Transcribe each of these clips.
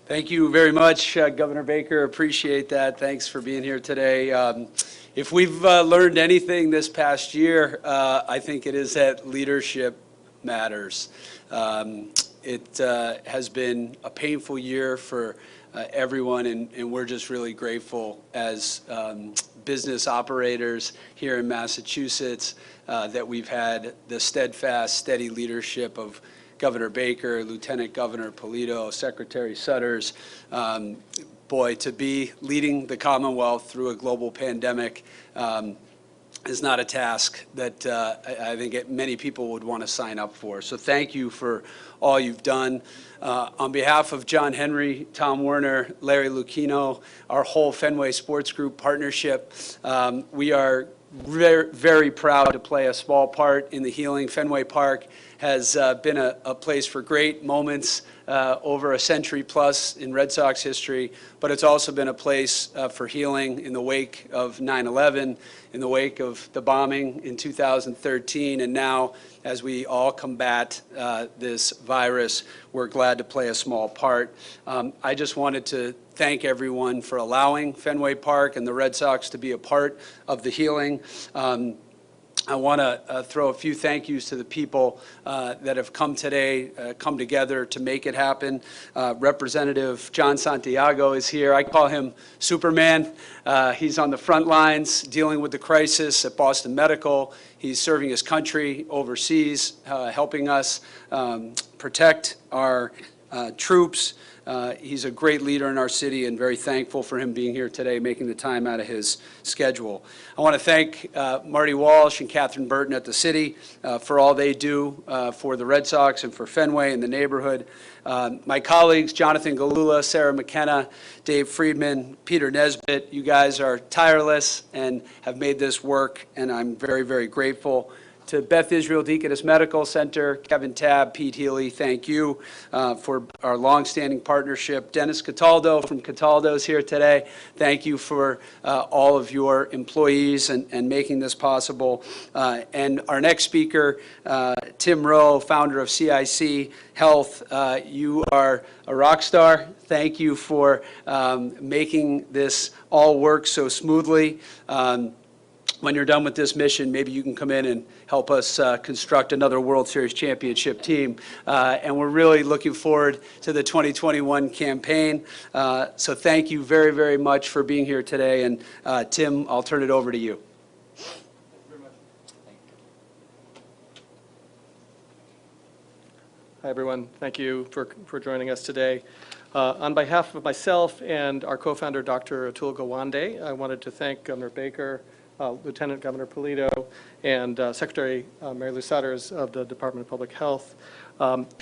Thank you very much, Governor Baker. Appreciate that. Thanks for being here today. If we've learned anything this past year, I think it is that leadership matters. It has been a painful year for everyone, and we're just really grateful as business operators here in Massachusetts that we've had the steadfast, steady leadership of Governor Baker, Lieutenant Governor Polito, Secretary Sutters. Boy, to be leading the Commonwealth through a global pandemic is not a task that I think many people would want to sign up for. So thank you for all you've done. On behalf of John Henry, Tom Werner, Larry Lucchino, our whole Fenway Sports Group partnership, we are very, very proud to play a small part in the healing. Fenway Park has been a place for great moments over a century plus in Red Sox history, but it's also been a place for healing in the wake of 9/11, in the wake of the bombing in 2013, and now as we all combat this virus, we're glad to play a small part. I just wanted to thank everyone for allowing Fenway Park and the Red Sox to be a part of the healing. I want to throw a few thank yous to the people that have come today, come together to make it happen. Representative John Santiago is here. I call him Superman. He's on the front lines dealing with the crisis at Boston Medical. He's serving his country overseas, helping us protect our troops. He's a great leader in our city and very thankful for him being here today, making the time out of his schedule. I want to thank Marty Walsh and Catherine Burton at the city for all they do for the Red Sox and for Fenway and the neighborhood. My colleagues, Jonathan Galula, Sarah McKenna, Dave Friedman, Peter Nesbitt, you guys are tireless and have made this work, and I'm very, very grateful. To Beth Israel Deaconess Medical Center, Kevin Tabb, Pete Healy, thank you for our longstanding partnership. Dennis Cataldo from Cataldo's here today. Thank you for all of your employees and making this possible. And our next speaker, Tim Rowe, founder of CIC Health. You are a rock star. Thank you for making this all work so smoothly. When you're done with this mission, maybe you can come in and help us construct another World Series championship team. And we're really looking forward to the 2021 campaign. So thank you very, very much for being here today. And Tim, I'll turn it over to you. Thank you very much. Hi, everyone. Thank you for joining us today. On behalf of myself and our co-founder, Dr. Atul Gawande, I wanted to thank Governor Baker, Lieutenant Governor Polito, and Secretary Mary Lou Sutters of the Department of Public Health.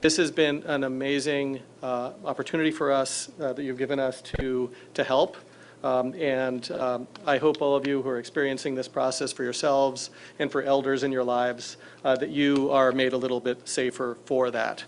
This has been an amazing opportunity for us that you've given us to help. I hope all of you who are experiencing this process for yourselves and for elders in your lives, that you are made a little bit safer for that.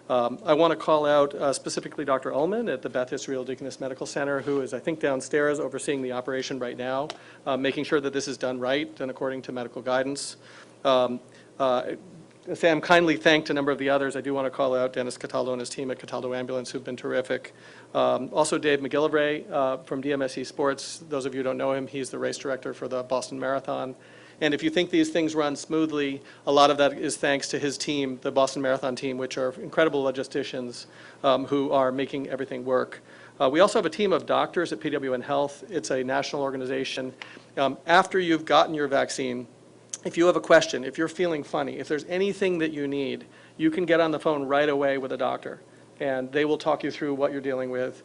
I want to call out specifically Dr. Ullman at the Beth Israel Deaconess Medical Center, who is, I think, downstairs overseeing the operation right now, making sure that this is done right and according to medical guidance. Sam kindly thanked a number of the others. I do want to call out Dennis Cataldo and his team at Cataldo Ambulance, who've been terrific. Also Dave McGillivray from DMSE Sports. Those of you who don't know him, he's the race director for the Boston Marathon. And if you think these things run smoothly, a lot of that is thanks to his team, the Boston Marathon team, which are incredible logisticians who are making everything work. We also have a team of doctors at PWN Health. It's a national organization. After you've gotten your vaccine, if you have a question, if you're feeling funny, if there's anything that you need, you can get on the phone right away with a doctor, and they will talk you through what you're dealing with.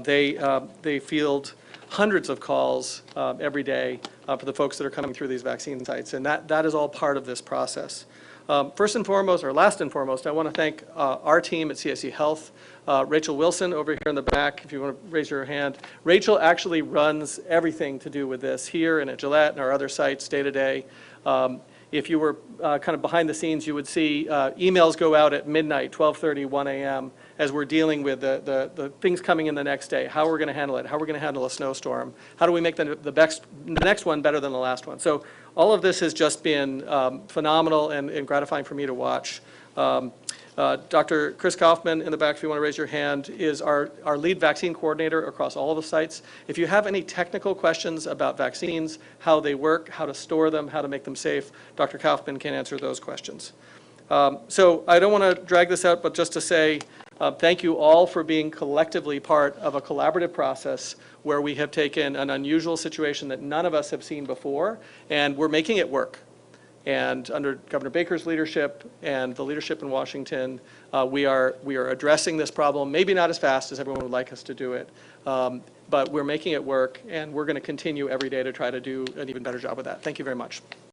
They field hundreds of calls every day for the folks that are coming through these vaccine sites, and that is all part of this process. First and foremost, or last and foremost, I want to thank our team at CSE Health. Rachel Wilson over here in the back, if you want to raise your hand. Rachel actually runs everything to do with this here and at Gillette and our other sites day to day. If you were kind of behind the scenes, you would see emails go out at midnight, 12:30, 1 a.m., as we're dealing with the things coming in the next day, how we're going to handle it, how we're going to handle a snowstorm, how do we make the next one better than the last one. So all of this has just been phenomenal and gratifying for me to watch. Dr. Chris Kaufman in the back, if you want to raise your hand, is our lead vaccine coordinator across all of the sites. If you have any technical questions about vaccines, how they work, how to store them, how to make them safe, Dr. Kaufman can answer those questions. So I don't want to drag this out, but just to say thank you all for being collectively part of a collaborative process where we have taken an unusual situation that none of us have seen before, and we're making it work. And under Governor Baker's leadership and the leadership in Washington, we are addressing this problem, maybe not as fast as everyone would like us to do it, but we're making it work, and we're going to continue every day to try to do an even better job with that. Thank you very much.